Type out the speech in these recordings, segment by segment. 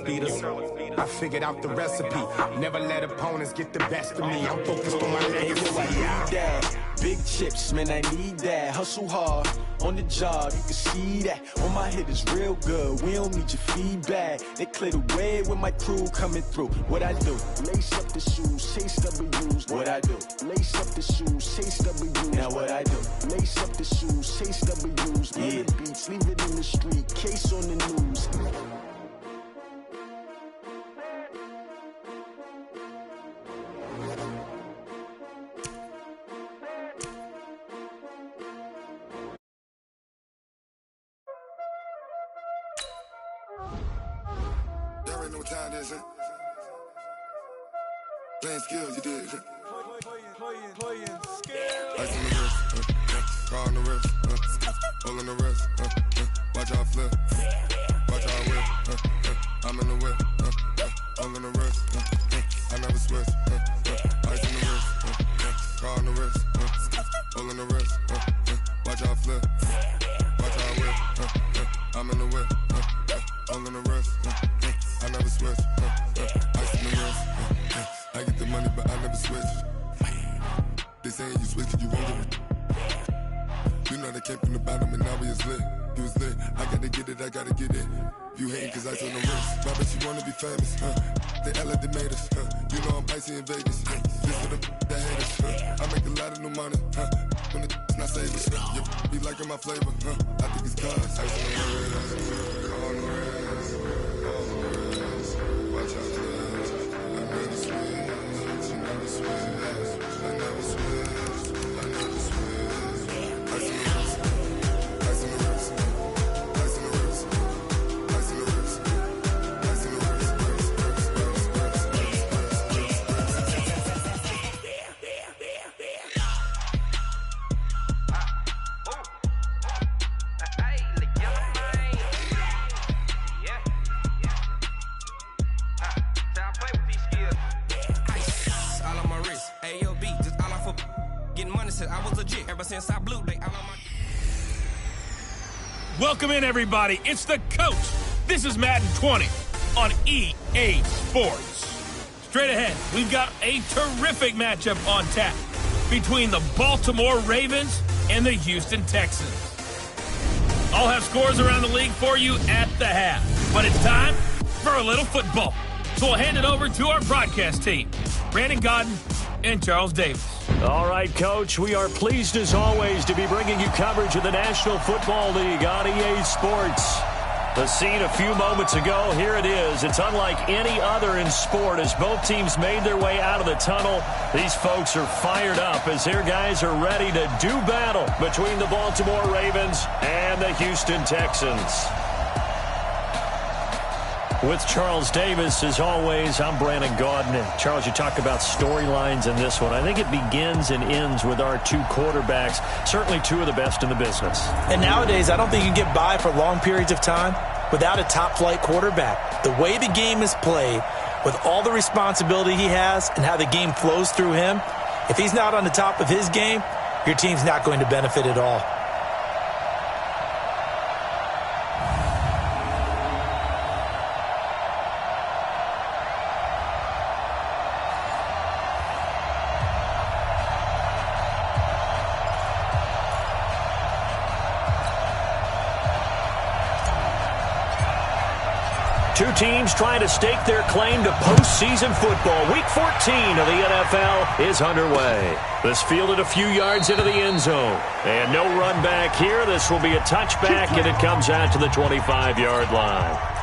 beat us. I figured out the recipe. Never let opponents get the best of me. I'm focused on my legacy. I need that. Big chips, man, I need that. Hustle hard on the job, you can see that. On my head is real good. We don't need your feedback. They clear the way with my crew coming through. What I do? Lace up the shoes, chase W's. What I do? Lace up the shoes, chase W's. Now what I do? Lace up the shoes, chase W's. Yeah. Beats, leave it in the street. Case on the news. Y'all already know what time it is, huh? Playing skills, you did, huh? Playing skills. Ice on the wrist, car on the wrist, hole in the wrist, watch out flip, watch out whip, I'm in the whip, hole in the wrist, I never switch, ice in the wrist, car on the wrist, hole in the wrist, watch out flip, watch out whip, I'm in the whip, hole in the wrist, I never switch, ice in the wrist, I get the money but I never switch. They saying you switch cause you won't get it. You know they came from the bottom and now we is lit. You was lit, I gotta get it, I gotta get it. You hating cause ice on the wrist. Why bet you wanna be famous, They LA they made us, You know I'm icy in Vegas, This for the that hate us, I make a lot of new money, When it's not savers, You be liking my flavor, I think it's cause ice on the wrist, on the wrist, watch out for this. I never switch, you never switch, I never switch, I never switch. Ice on the wrist, ice on the wrist, ice on the wrist, ice on the wrist, ice on the wrist, I was legit ever since I blew they all on my. Welcome in, everybody. It's the coach. This is Madden 20 on EA Sports. Straight ahead, we've got a terrific matchup on tap between the Baltimore Ravens and the Houston Texans. I'll have scores around the league for you at the half, but it's time for a little football. So we'll hand it over to our broadcast team, Brandon Godden and Charles Davis. All right, Coach, we are pleased as always to be bringing you coverage of the National Football League on EA Sports. The scene a few moments ago, here it is. It's unlike any other in sport as both teams made their way out of the tunnel. These folks are fired up as their guys are ready to do battle between the Baltimore Ravens and the Houston Texans. With Charles Davis, as always, I'm Brandon Gaudin. And Charles, you talk about storylines in this one. I think it begins and ends with our two quarterbacks, certainly two of the best in the business. And nowadays, I don't think you can get by for long periods of time without a top-flight quarterback. The way the game is played, with all the responsibility he has and how the game flows through him, if he's not on the top of his game, your team's not going to benefit at all. Two teams trying to stake their claim to postseason football. Week 14 of the NFL is underway. This fielded a few yards into the end zone. And no run back here. This will be a touchback, and it comes out to the 25-yard line.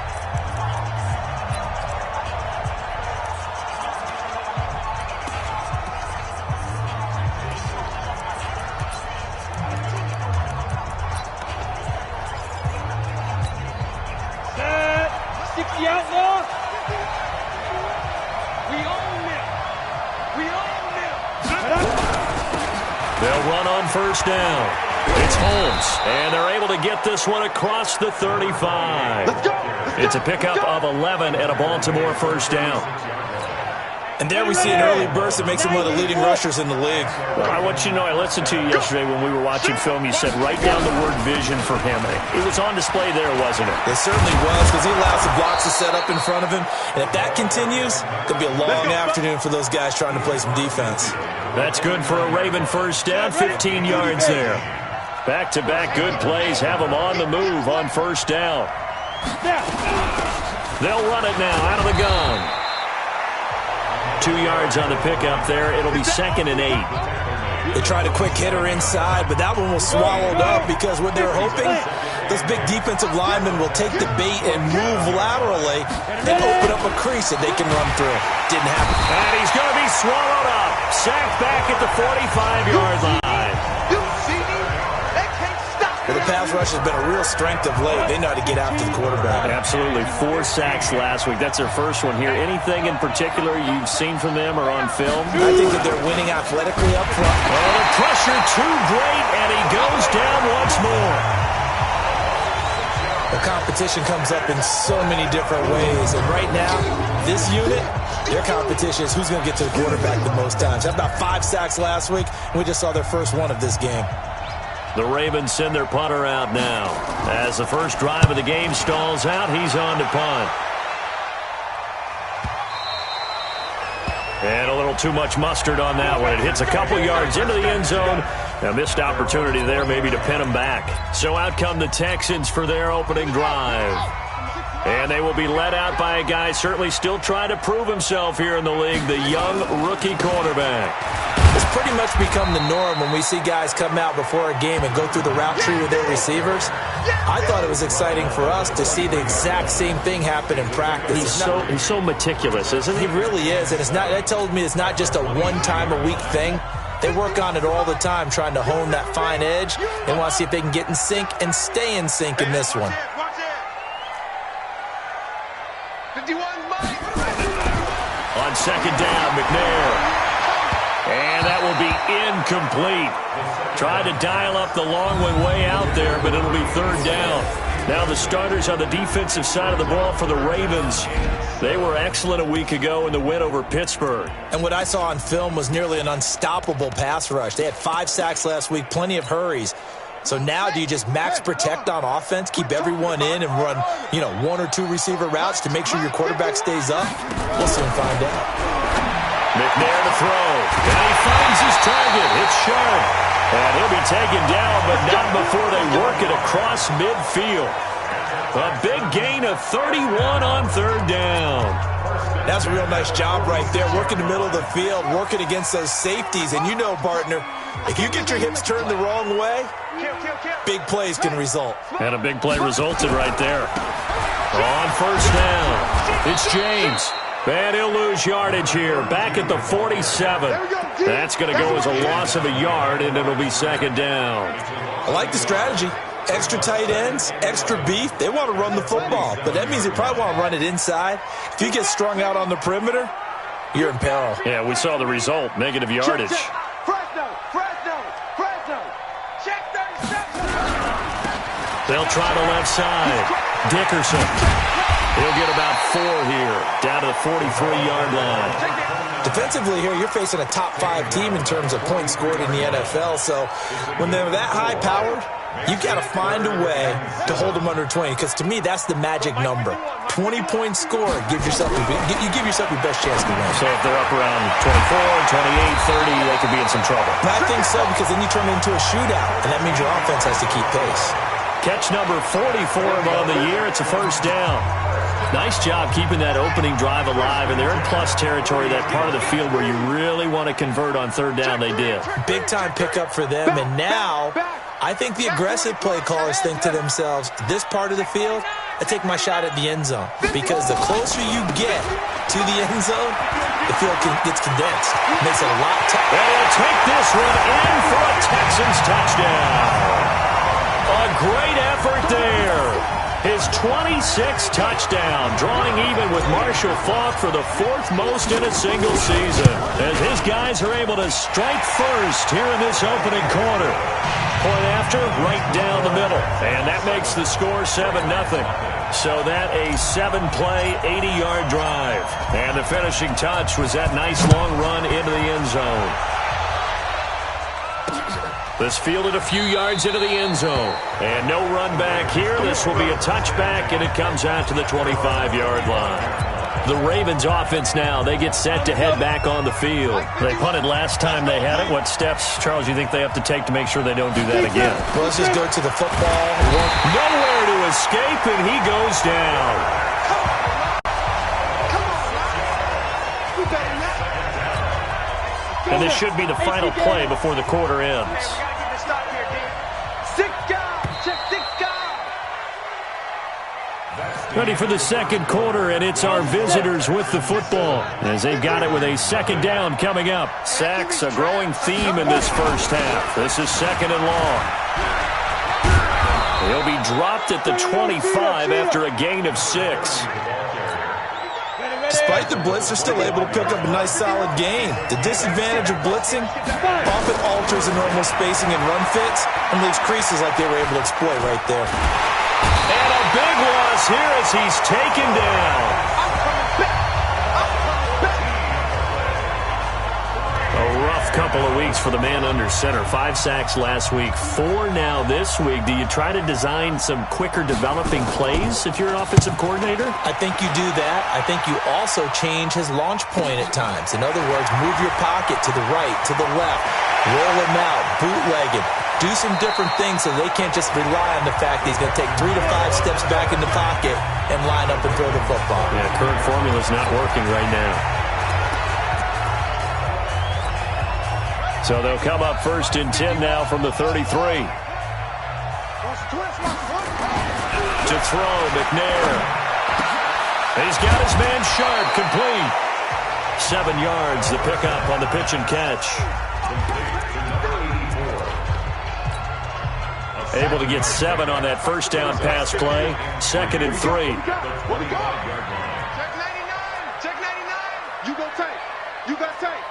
They'll run on first down. It's Holmes, and they're able to get this one across the 35. It's a pickup of 11 and a Baltimore first down. And there we see an early burst that makes him one of the leading rushers in the league. Well, I want you to know, I listened to you yesterday when we were watching film. You said write down the word vision for him. It was on display there, wasn't it? It certainly was, because he allows the blocks to set up in front of him. And if that continues, it could be a long afternoon for those guys trying to play some defense. That's good for a Raven first down, 15 yards there. Back-to-back good plays have them on the move on first down. They'll run it now out of the gun. 2 yards on the pickup there. It'll be 2nd and 8. They tried a quick hitter inside, but that one was swallowed up because what they're hoping, those big defensive linemen will take the bait and move laterally and open up a crease that they can run through. Didn't happen. And he's going to be swallowed up. Sacked back at the 45-yard line. Well, the pass rush has been a real strength of late. They know how to get after the quarterback. Absolutely. 4 sacks last week. That's their first one here. Anything in particular you've seen from them or on film? I think that they're winning athletically up front. Oh, the pressure too great, and he goes down once more. The competition comes up in so many different ways. And right now, this unit, their competition is who's going to get to the quarterback the most times. Had about 5 sacks last week, and we just saw their first one of this game. The Ravens send their punter out now. As the first drive of the game stalls out, he's on to punt. And a little too much mustard on that one. It hits a couple yards into the end zone. A missed opportunity there maybe to pin them back. So out come the Texans for their opening drive. And they will be led out by a guy certainly still trying to prove himself here in the league, the young rookie quarterback. It's pretty much become the norm when we see guys come out before a game and go through the route tree with their receivers. I thought it was exciting for us to see the exact same thing happen in practice. He's so meticulous, isn't he? He really is, and that told me it's not just a one-time-a-week thing. They work on it all the time, trying to hone that fine edge. They want to see if they can get in sync and stay in sync in this one. On second down, McNair. And that will be incomplete. Tried to dial up the long one way out there, but it'll be third down. Now the starters on the defensive side of the ball for the Ravens. They were excellent a week ago in the win over Pittsburgh. And what I saw on film was nearly an unstoppable pass rush. They had 5 sacks last week, plenty of hurries. So now do you just max protect on offense, keep everyone in and run, 1 or 2 receiver routes to make sure your quarterback stays up? We'll soon find out. McNair to throw, and he finds his target. It's sharp, and he'll be taken down, but not before they work it across midfield. A big gain of 31 on third down. That's a real nice job right there, working the middle of the field, working against those safeties. And partner, if you get your hips turned the wrong way, big plays can result. And a big play resulted right there. On first down, it's James. And he'll lose yardage here. Back at the 47. That's going to go as a loss of a yard, and it'll be second down. I like the strategy. Extra tight ends, extra beef. They want to run the football, but that means they probably want to run it inside. If you get strung out on the perimeter, you're in peril. Yeah, we saw the result, negative yardage. Fresno. Check 37. They'll try the left side. Dickerson. He'll get about 4 here, down to the 43-yard line. Defensively here, you're facing a top 5 team in terms of points scored in the NFL. So when they're that high-powered, you got to find a way to hold them under 20. Because to me, that's the magic number. 20 points scored, you give yourself your best chance to win. So if they're up around 24, 28, 30, they could be in some trouble. And I think so, because then you turn it into a shootout, and that means your offense has to keep pace. Catch number 44 on the year. It's a first down. Nice job keeping that opening drive alive, and they're in plus territory, that part of the field where you really want to convert on third down. They did. Big-time pickup for them, and now I think the aggressive play callers think to themselves, this part of the field, I take my shot at the end zone, because the closer you get to the end zone, the field gets condensed. It makes it a lot tougher. And they'll take this one in for a Texans touchdown. A great effort there. His 26th touchdown, drawing even with Marshall Faulk for the 4th most in a single season, as his guys are able to strike first here in this opening quarter. Point after, right down the middle, and that makes the score 7-0. So that a 7-play, 80-yard drive. And the finishing touch was that nice long run into the end zone. This fielded a few yards into the end zone. And no run back here. This will be a touchback, and it comes out to the 25-yard line. The Ravens offense now, they get set to head back on the field. They punted last time they had it. What steps, Charles, you think they have to take to make sure they don't do that again? Well, let's just go to the football. Nowhere to escape, and he goes down. And this should be the final play before the quarter ends. Ready for the second quarter, and it's our visitors with the football as they've got it with a second down coming up. Sacks, a growing theme in this first half. This is second and long. He'll be dropped at the 25 after a gain of 6. Despite the blitz, they're still able to pick up a nice solid gain. The disadvantage of blitzing often alters the normal spacing and run fits and leaves creases like they were able to exploit right there. And a big loss here as he's taken down. A rough couple of weeks for the man under center. 5 sacks last week, 4 now this week. Do you try to design some quicker developing plays if you're an offensive coordinator? I think you do that. I think you also change his launch point at times. In other words, move your pocket to the right, to the left, roll him out, bootleg him. Do some different things so they can't just rely on the fact that he's going to take 3 to 5 steps back in the pocket and line up and throw the football. Yeah, current formula's not working right now. So they'll come up first and 10 now from the 33. To throw, McNair. He's got his man sharp, complete. 7 yards, the pickup on the pitch and catch. Able to get 7 on that first down pass play. Second and 3. Check 99. Check 99. You go tight. You got tight.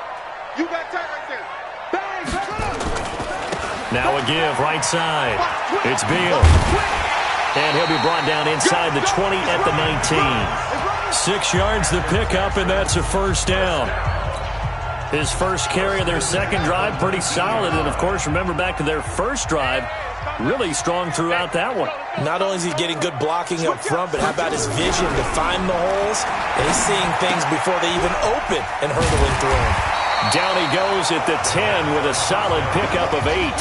You got tight right there. Bang. Now a give right side. It's Beal. And he'll be brought down inside the 20 at the 19. 6 yards the pickup, and that's a first down. His first carry of their second drive, pretty solid. And, of course, remember back to their first drive, really strong throughout that one. Not only is he getting good blocking up front, but how about his vision to find the holes? And he's seeing things before they even open and hurdling through them. Down he goes at the 10 with a solid pickup of 8.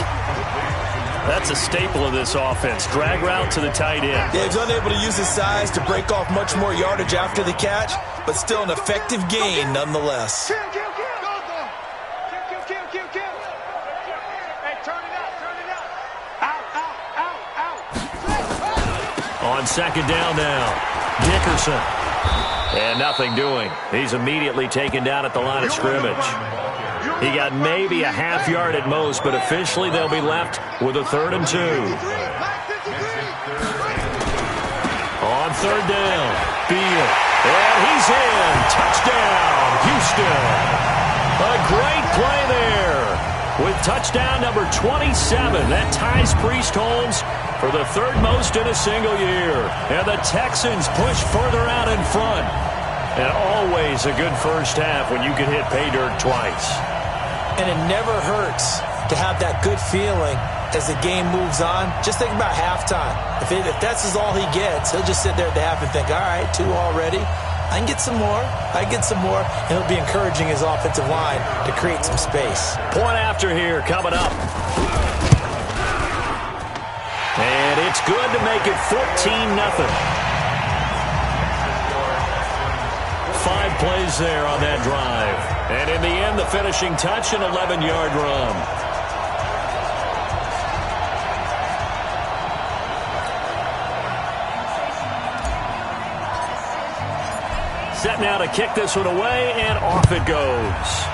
That's a staple of this offense. Drag route to the tight end. Yeah, he's unable to use his size to break off much more yardage after the catch, but still an effective gain nonetheless. On second down now, Dickerson. And nothing doing. He's immediately taken down at the line of scrimmage. He got maybe a half yard at most, but officially they'll be left with a 3rd and 2. On third down, Beal. And he's in. Touchdown, Houston. A great play there. With touchdown number 27, that ties Priest Holmes for the 3rd most in a single year. And the Texans push further out in front. And always a good first half when you can hit pay dirt twice. And it never hurts to have that good feeling as the game moves on. Just think about halftime. If that's all he gets, he'll just sit there at the half and think, all right, 2 already. I can get some more. I can get some more. And he'll be encouraging his offensive line to create some space. Point after here coming up. And it's good to make it 14-0. 5 plays there on that drive. And in the end, the finishing touch, an 11-yard run. Set now to kick this one away, and off it goes.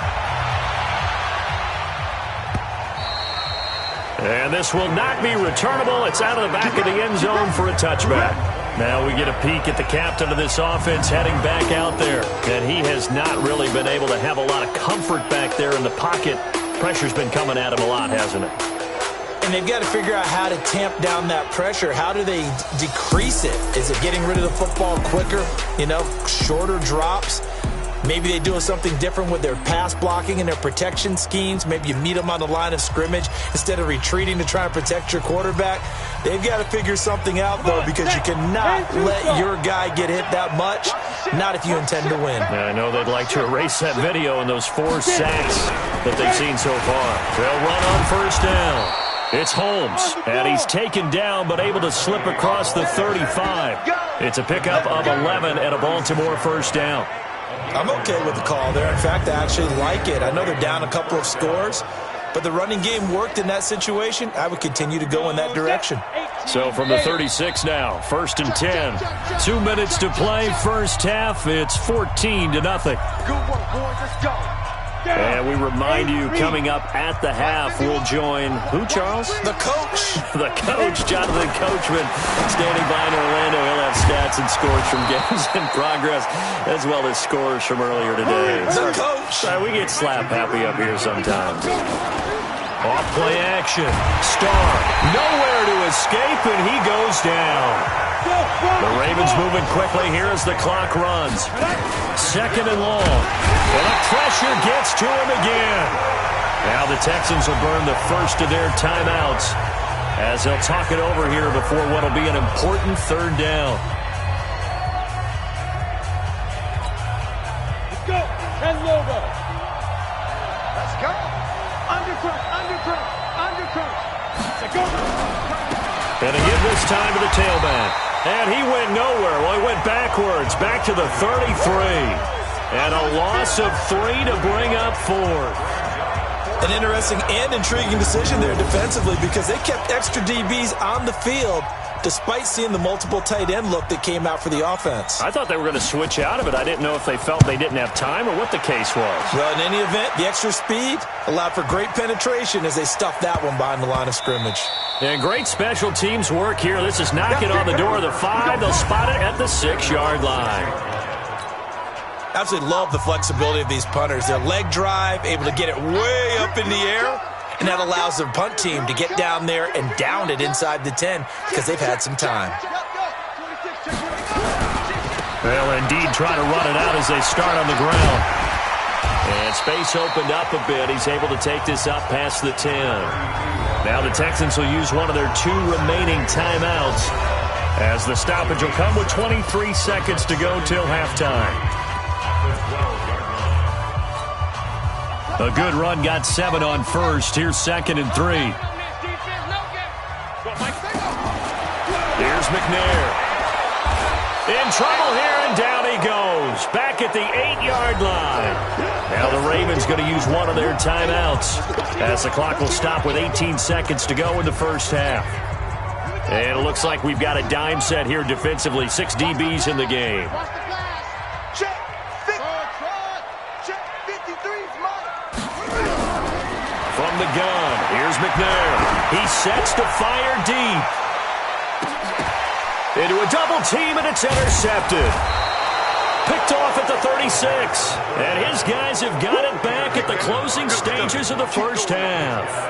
And this will not be returnable. It's out of the back of the end zone for a touchback. Now we get a peek at the captain of this offense heading back out there. And he has not really been able to have a lot of comfort back there in the pocket. Pressure's been coming at him a lot, hasn't it? and they've got to figure out how to tamp down that pressure. How do they decrease it? Is it getting rid of the football quicker? Shorter drops? Maybe they do something different with their pass blocking and their protection schemes. Maybe you meet them on the line of scrimmage instead of retreating to try and protect your quarterback. They've got to figure something out, though, because you cannot let your guy get hit that much, not if you intend to win. Yeah, I know they'd like to erase that video and those 4 sacks that they've seen so far. They'll run on first down. It's Holmes, and he's taken down but able to slip across the 35. It's a pickup of 11 and a Baltimore first down. I'm okay with the call there. In fact, I actually like it. I know they're down a couple of scores, but the running game worked in that situation. I would continue to go in that direction. So from the 36 now, 1st and 10. 2 minutes to play, first half. It's 14-0. Good work, boys. Let's go. And we remind you, coming up at the half, we'll join who, Charles? The coach. The coach, Jonathan Coachman, standing by in Orlando. He'll have stats and scores from games in progress, as well as scores from earlier today. The coach. We get slap happy up here sometimes. Off play action. Starr, nowhere to escape, and he goes down. The Ravens moving quickly here as the clock runs. 2nd and long. And the pressure gets to him again. Now the Texans will burn the first of their timeouts as they'll talk it over here before what will be an important 3rd down. Let's go. And logo. Let's go. Undercrunch. Let's go. And to give this time to the tailback. And he went nowhere. Well, he went backwards, back to the 33. And a loss of 3 to bring up 4th. An interesting and intriguing decision there defensively because they kept extra DBs on the field despite seeing the multiple tight end look that came out for the offense. I thought they were going to switch out of it. I didn't know if they felt they didn't have time or what the case was. Well, in any event, the extra speed allowed for great penetration as they stuffed that one behind the line of scrimmage. And great special teams work here. This is knocking on the door of the 5. They'll spot it at the 6-yard line. Absolutely love the flexibility of these punters. Their leg drive, able to get it way up in the air, and that allows the punt team to get down there and down it inside the 10 because they've had some time. Well, indeed, trying to run it out as they start on the ground. And space opened up a bit. He's able to take this up past the 10. Now the Texans will use one of their 2 remaining timeouts as the stoppage will come with 23 seconds to go till halftime. A good run got 7 on first. Here's 2nd and 3. Here's McNair. In trouble here, and down he goes. Back at the 8-yard line. Now the Ravens going to use one of their timeouts as the clock will stop with 18 seconds to go in the first half. And it looks like we've got a dime set here defensively. 6 DBs in the game. From the gun, here's McNair. He sets to fire deep. Into a double team, and it's intercepted. Picked off at the 36. And his guys have got it back at the closing stages of the first half.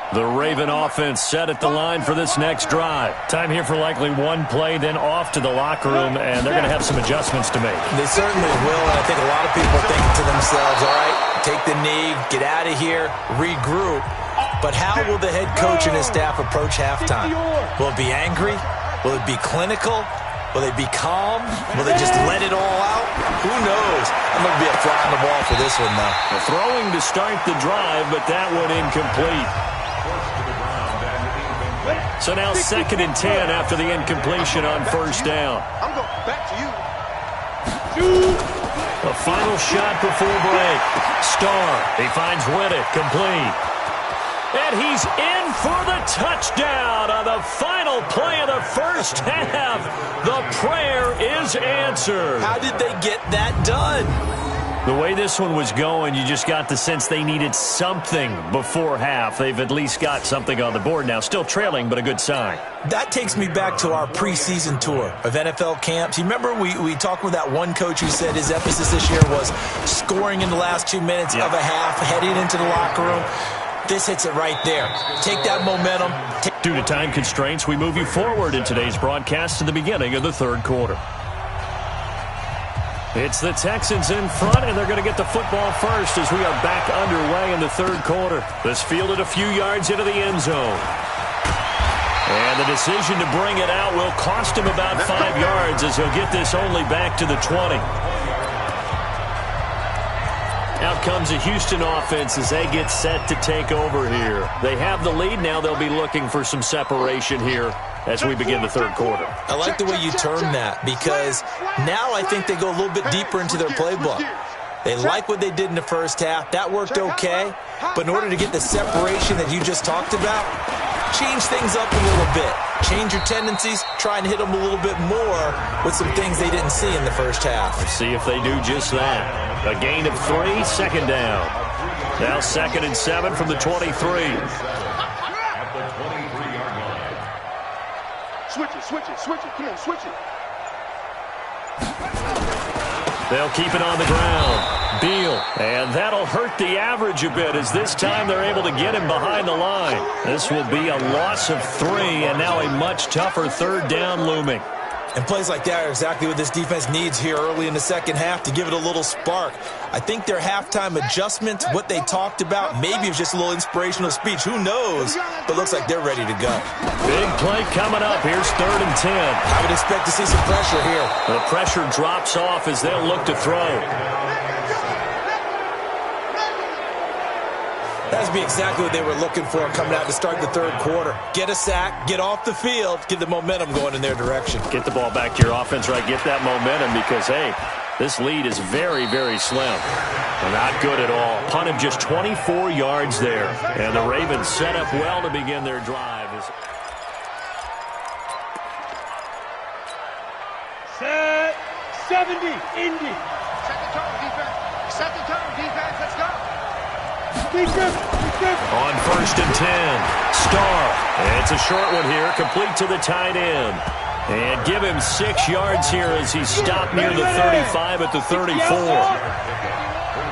The Raven offense set at the line for this next drive. Time here for likely one play, then off to the locker room, and they're going to have some adjustments to make. They certainly will, and I think a lot of people are thinking to themselves, all right, take the knee, get out of here, regroup. But how will the head coach and his staff approach halftime? Will it be angry? Will it be clinical? Will they be calm? Will they just let it all out? Who knows? I'm going to be a fly on the ball for this one, though. Throwing to start the drive, but that one incomplete. So now 2nd and 10 after the incompletion on first down. I'm going back to you. A final shot before break. Starr, he finds Whittick, complete. And he's in for the touchdown on the final play of the first half. The prayer is answered. How did they get that done? The way this one was going, you just got the sense they needed something before half. They've at least got something on the board now. Still trailing, but a good sign. That takes me back to our preseason tour of NFL camps. You remember we talked with that one coach who said his emphasis this year was scoring in the last 2 minutes of a half, heading into the locker room. This hits it right there. Take that momentum. Due to time constraints, we move you forward in today's broadcast to the beginning of the third quarter. It's the Texans in front, and they're going to get the football first as we are back underway in the third quarter. This fielded a few yards into the end zone. And the decision to bring it out will cost him about 5 yards as he'll get this only back to the 20. Out comes the Houston offense as they get set to take over here. They have the lead. Now they'll be looking for some separation here as we begin the third quarter. I like the way you term that, because now I think they go a little bit deeper into their playbook. They like what they did in the first half. That worked okay. But in order to get the separation that you just talked about, change things up a little bit. Change your tendencies. Try and hit them a little bit more with some things they didn't see in the first half. Let's see if they do just that. A gain of 3, second down. Now 2nd and 7 from the 23. Switch it. Come on, switch it. They'll keep it on the ground. Beal. And that'll hurt the average a bit as this time they're able to get him behind the line. This will be a loss of 3 and now a much tougher third down looming. And plays like that are exactly what this defense needs here early in the second half to give it a little spark. I think their halftime adjustments, what they talked about, maybe it was just a little inspirational speech. Who knows? But looks like they're ready to go. Big play coming up. Here's 3rd and 10. I would expect to see some pressure here. The pressure drops off as they'll look to throw. That'd be exactly what they were looking for coming out to start the third quarter. Get a sack, get off the field, get the momentum going in their direction. Get the ball back to your offense, right? Get that momentum because, hey, this lead is very, very slim. Not good at all. Punt of just 24 yards there. And the Ravens set up well to begin their drive. Set 70, Indy. Set the tone, defense. Set the tone, defense. Let's go. On 1st and 10, Starr. It's a short one here, complete to the tight end. And give him 6 yards here as he stopped near the 35 at the 34.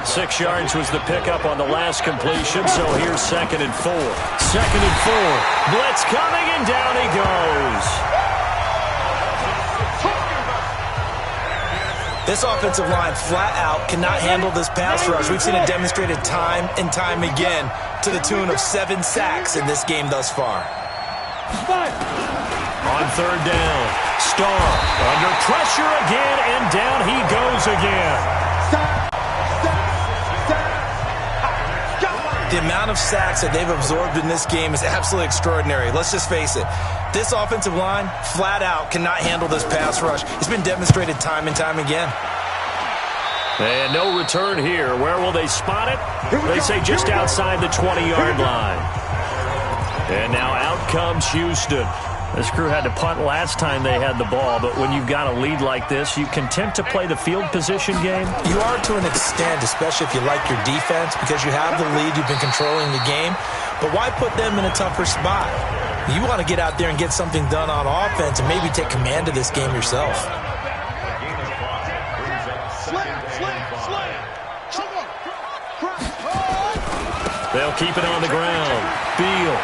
6 yards was the pickup on the last completion, so here's 2nd and 4. 2nd and 4. Blitz coming, and down he goes. This offensive line flat out cannot handle this pass rush. We've seen it demonstrated time and time again to the tune of 7 sacks in this game thus far. On 3rd down, Starr under pressure again, and down he goes again. The amount of sacks that they've absorbed in this game is absolutely extraordinary. Let's just face it. This offensive line, flat out, cannot handle this pass rush. It's been demonstrated time and time again. And no return here. Where will they spot it? They say just outside the 20-yard line. And now out comes Houston. This crew had to punt last time they had the ball, but when you've got a lead like this, you content to play the field position game? You are to an extent, especially if you like your defense, because you have the lead, you've been controlling the game. But why put them in a tougher spot? You want to get out there and get something done on offense and maybe take command of this game yourself. They'll keep it on the ground. Beal.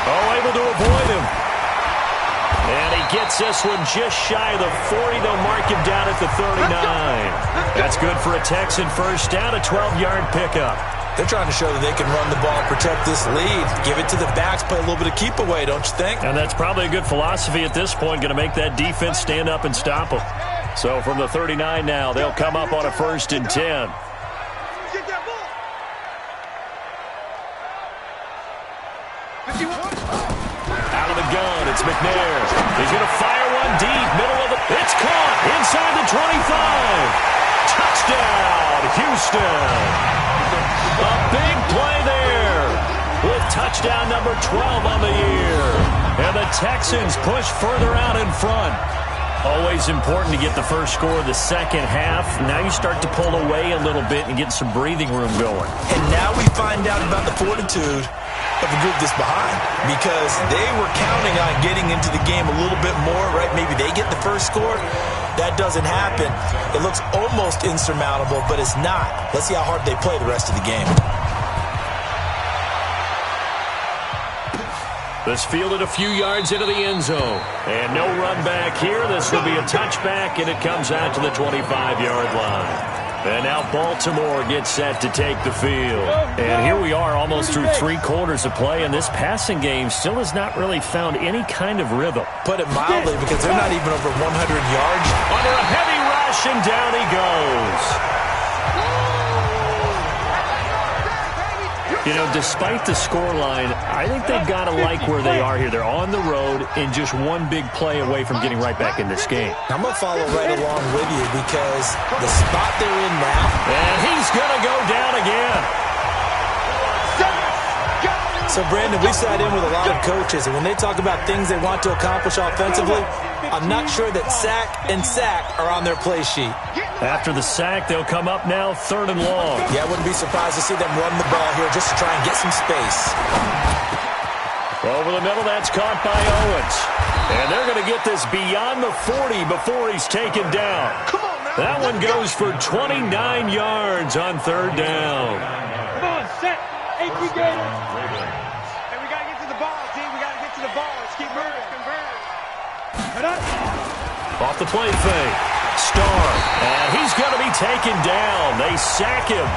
Oh, able to avoid him. And he gets this one just shy of the 40. They'll mark him down at the 39. That's good for a Texan first down, a 12-yard pickup. They're trying to show that they can run the ball and protect this lead. Give it to the backs, play a little bit of keep away, don't you think? And that's probably a good philosophy at this point, going to make that defense stand up and stop them. So from the 39 now, they'll come up on a 1st and 10. Out of the gun, it's McNair. He's going to fire one deep, middle of the... It's caught inside the 25. Touchdown, Houston. A big play there with touchdown number 12 on the year. And the Texans push further out in front. Always important to get the first score of the second half. Now you start to pull away a little bit and get some breathing room going. And now we find out about the fortitude of a group that's behind, because they were counting on getting into the game a little bit more, right? Maybe they get the first score. That doesn't happen. It looks almost insurmountable, but it's not. Let's see how hard they play the rest of the game. This fielded a few yards into the end zone. And no run back here. This will be a touchback, and it comes out to the 25-yard line. And now Baltimore gets set to take the field. And here we are almost through 3 quarters of play, and this passing game still has not really found any kind of rhythm. Put it mildly, because they're not even over 100 yards. Under a heavy rush, and down he goes. You know, despite the scoreline, I think they've got to like where they are here. They're on the road and just one big play away from getting right back in this game. I'm going to follow right along with you, because the spot they're in now. And he's going to go down again. So, Brandon, we've sat in with a lot of coaches, and when they talk about things they want to accomplish offensively, I'm not sure that sack and sack are on their play sheet. After the sack, they'll come up now 3rd and long. Yeah, I wouldn't be surprised to see them run the ball here just to try and get some space. Over the middle, that's caught by Owens. And they're going to get this beyond the 40 before he's taken down. That one goes for 29 yards on 3rd down. Come on, set. Hey, Gator. Hey, we got to get to the ball, team. We got to get to the ball. Let's keep moving. Off the play fake. Starr, and he's going to be taken down. They sack him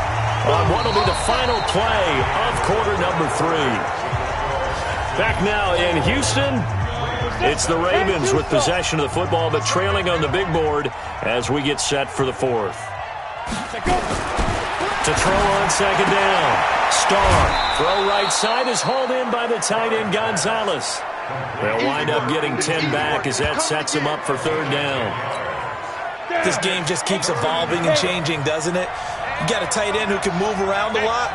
on what will be the final play of quarter number 3. Back now in Houston, it's the Ravens with possession of the football, but trailing on the big board as we get set for the 4th. To throw on 2nd down. Starr, throw right side, is hauled in by the tight end Gonzalez. They'll wind up getting 10 back as that sets him up for 3rd down. This game just keeps evolving and changing, doesn't it? You got a tight end who can move around a lot,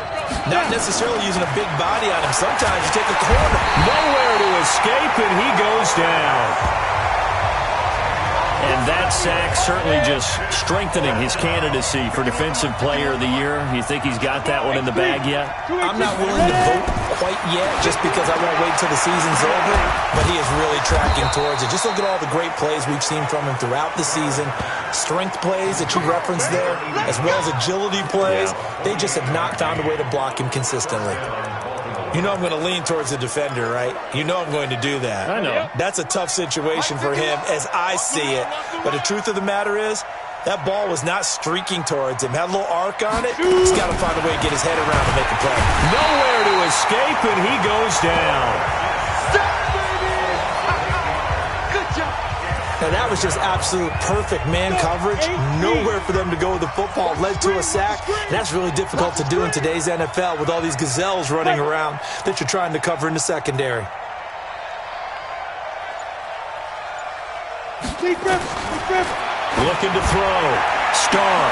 not necessarily using a big body on him. Sometimes you take a corner. Nowhere to escape, and he goes down. And that sack certainly just strengthening his candidacy for Defensive Player of the Year. You think he's got that one in the bag yet? I'm not willing to vote quite yet, just because I won't wait until the season's over, but he is really tracking towards it. Just look at all the great plays we've seen from him throughout the season. Strength plays that you referenced there, as well as agility plays. They just have not found a way to block him consistently. You know I'm going to lean towards the defender, right? You know I'm going to do that. I know. That's a tough situation for him as I see it. But the truth of the matter is, that ball was not streaking towards him. Had a little arc on it. He's got to find a way to get his head around to make a play. Nowhere to escape, and he goes down. Now, that was just absolute perfect man coverage. Nowhere for them to go with the football. Led to a sack. And that's really difficult to do in today's NFL with all these gazelles running around that you're trying to cover in the secondary. Looking to throw. Starr.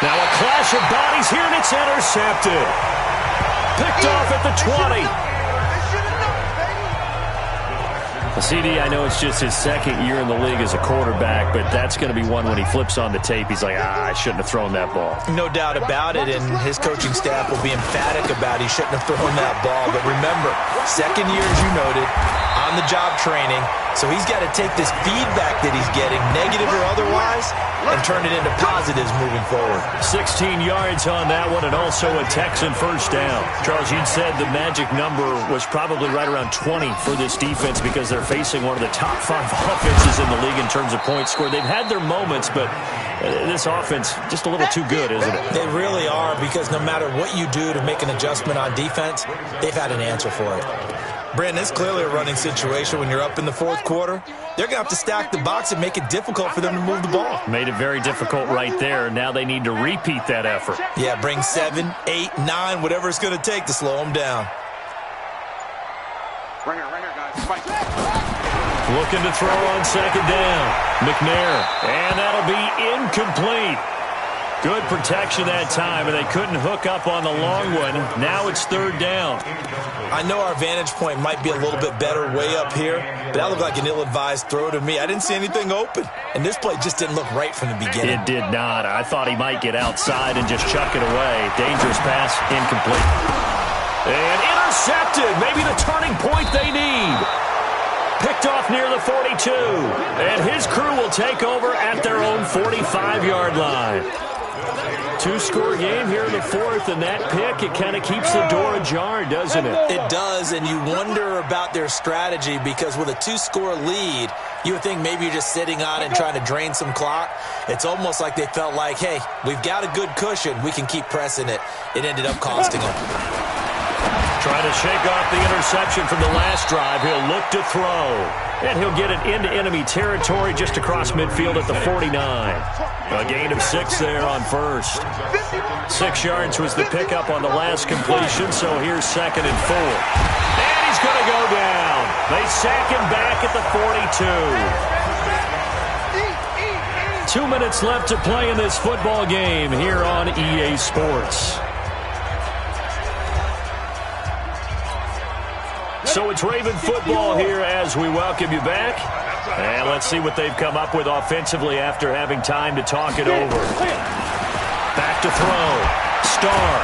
Now a clash of bodies here, and it's intercepted. Picked off at the 20. CD, I know it's just his 2nd year in the league as a quarterback, but that's going to be one when he flips on the tape. He's like, I shouldn't have thrown that ball. No doubt about it, and his coaching staff will be emphatic about he shouldn't have thrown that ball. But remember, 2nd year, as you noted, on-the-job training, so he's got to take this feedback that he's getting, negative or otherwise, and turn it into positives moving forward. 16 yards on that one, and also a Texan 1st down. Charles, you'd said the magic number was probably right around 20 for this defense because they're facing one of the top 5 offenses in the league in terms of points scored. They've had their moments, but this offense just a little too good, isn't it? They really are, because no matter what you do to make an adjustment on defense, they've had an answer for it. Brandon, it's clearly a running situation when you're up in the 4th quarter. They're going to have to stack the box and make it difficult for them to move the ball. Made it very difficult right there. Now they need to repeat that effort. Yeah, bring 7, 8, 9, whatever it's going to take to slow them down. Right here, guys. Fight. Looking to throw on 2nd down. McNair, and that'll be incomplete. Good protection that time, and they couldn't hook up on the long one. Now it's third down. I know our vantage point might be a little bit better way up here, but that looked like an ill-advised throw to me. I didn't see anything open, and this play just didn't look right from the beginning. It did not. I thought he might get outside and just chuck it away. Dangerous pass, incomplete. And intercepted. Maybe the turning point they need. Picked off near the 42. And his crew will take over at their own 45-yard line. Two-score game here in the fourth, and that pick, it kind of keeps the door ajar, doesn't it? It does, and you wonder about their strategy because with a two-score lead, you would think maybe you're just sitting on it and trying to drain some clock. It's almost like they felt like, hey, we've got a good cushion. We can keep pressing it. It ended up costing them. Trying to shake off the interception from the last drive. He'll look to throw. And he'll get it into enemy territory just across midfield at the 49. A gain of 6 there on first. 6 yards was the pickup on the last completion, so here's 2nd and 4. And he's going to go down. They sack him back at the 42. 2 minutes left to play in this football game here on EA Sports. So it's Raven football here as we welcome you back. And let's see what they've come up with offensively after having time to talk it over. Back to throw. Starr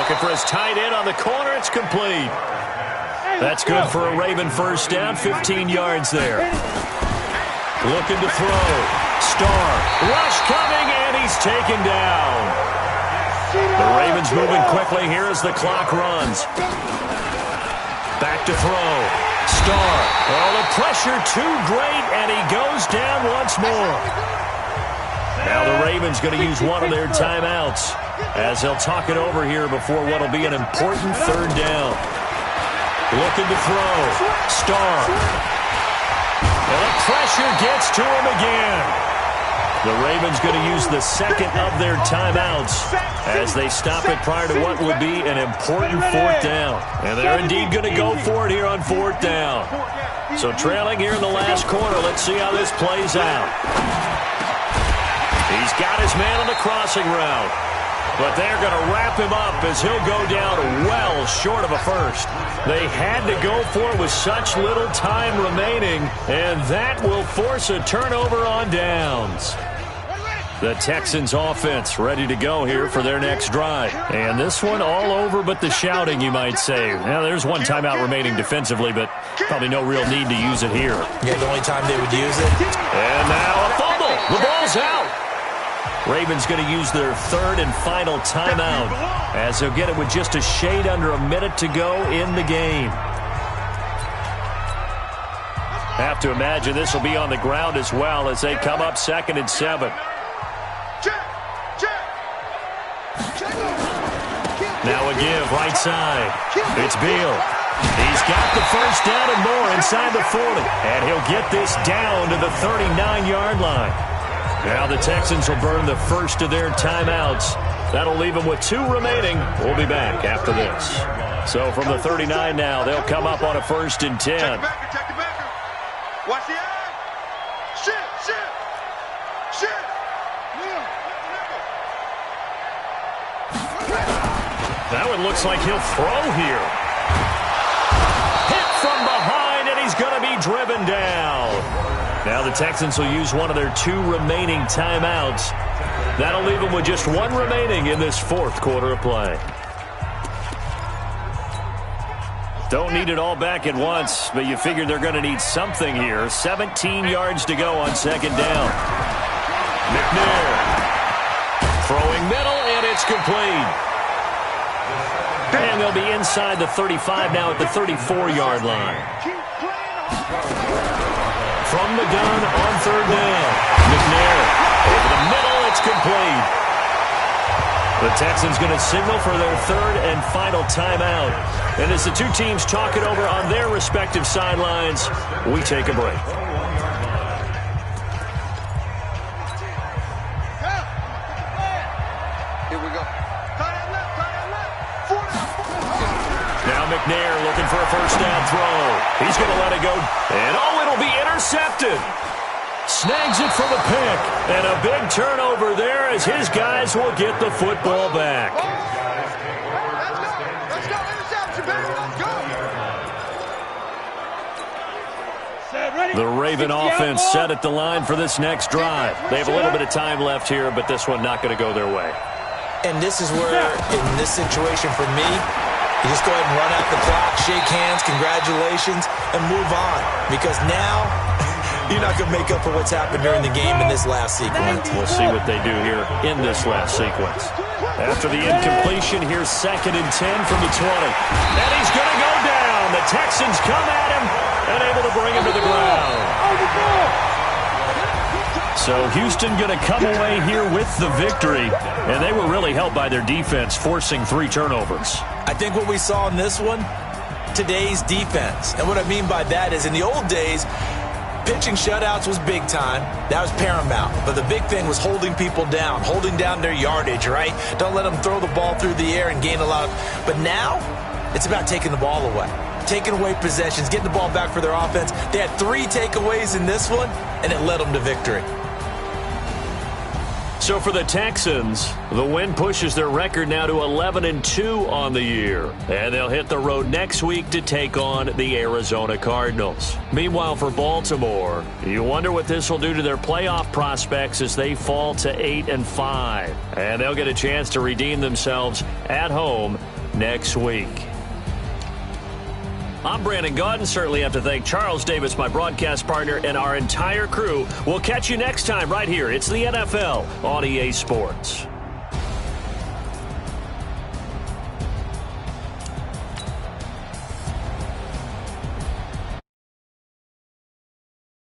looking for his tight end on the corner. It's complete. That's good for a Raven first down. 15 yards there. Looking to throw. Starr. Rush coming, and he's taken down. The Ravens moving quickly here as the clock runs. Back to throw. Starr. Oh, the pressure too great, and he goes down once more. Now the Ravens going to use one of their timeouts as they'll talk it over here before what will be an important third down. Looking to throw. Starr. And the pressure gets to him again. The Ravens going to use the second of their timeouts as they stop it prior to what would be an important fourth down. And they're indeed going to go for it here on fourth down. So trailing here in the last quarter, let's see how this plays out. He's got his man on the crossing route. But they're going to wrap him up as he'll go down well short of a first. They had to go for it with such little time remaining, and that will force a turnover on downs. The Texans offense ready to go here for their next drive. And this one all over but the shouting, you might say. Now, there's one timeout remaining defensively, but probably no real need to use it here. Yeah, the only time they would use it. And now a fumble. The ball's out. Ravens going to use their third and final timeout as they'll get it with just a shade under a minute to go in the game. Have to imagine this will be on the ground as well as they come up 2nd and 7. Now a give right side. It's Beal. He's got the first down and more inside the 40. And he'll get this down to the 39-yard line. Now the Texans will burn the first of their timeouts. That'll leave them with 2 remaining. We'll be back after this. So from the 39 now, they'll come up on a 1st and 10. Check the backer. Watch the eye. Shit. That one looks like he'll throw here. Hit from behind, and he's going to be driven down. Now the Texans will use one of their 2 remaining timeouts. That'll leave them with just 1 remaining in this 4th quarter of play. Don't need it all back at once, but you figure they're going to need something here. 17 yards to go on 2nd down. McNair throwing middle, and it's complete. And they'll be inside the 35 now at the 34-yard line. From the gun on 3rd down. McNair over the middle, it's complete. The Texans going to signal for their 3rd and final timeout. And as the 2 teams talk it over on their respective sidelines, we take a break. Here we go. Now McNair looking for a first down throw. He's going to let it go. And it'll be intercepted. Snags it for the pick. And a big turnover there as his guys will get the football back. Let's go. Interception, baby. Let's go. The Raven offense set at the line for this next drive. They have a little bit of time left here, but this one not going to go their way. And this is where, in this situation for me, you just go ahead and run out the clock, shake hands, congratulations, and move on. Because now, you're not going to make up for what's happened during the game in this last sequence. We'll see what they do here in this last sequence. After the incompletion, here's 2nd and 10 from the 20. And he's going to go down. The Texans come at him and able to bring him to the ground. So Houston going to come away here with the victory. And they were really helped by their defense, forcing 3 turnovers. I think what we saw in this one, today's defense. And what I mean by that is in the old days, pitching shutouts was big time. That was paramount. But the big thing was holding people down, holding down their yardage, right? Don't let them throw the ball through the air and gain a lot. But now, it's about taking the ball away. Taking away possessions, getting the ball back for their offense. They had 3 takeaways in this one, and it led them to victory. So for the Texans, the win pushes their record now to 11-2 on the year. And they'll hit the road next week to take on the Arizona Cardinals. Meanwhile, for Baltimore, you wonder what this will do to their playoff prospects as they fall to 8-5. And they'll get a chance to redeem themselves at home next week. I'm Brandon Gaudin. Certainly have to thank Charles Davis, my broadcast partner, and our entire crew. We'll catch you next time right here. It's the NFL on EA Sports.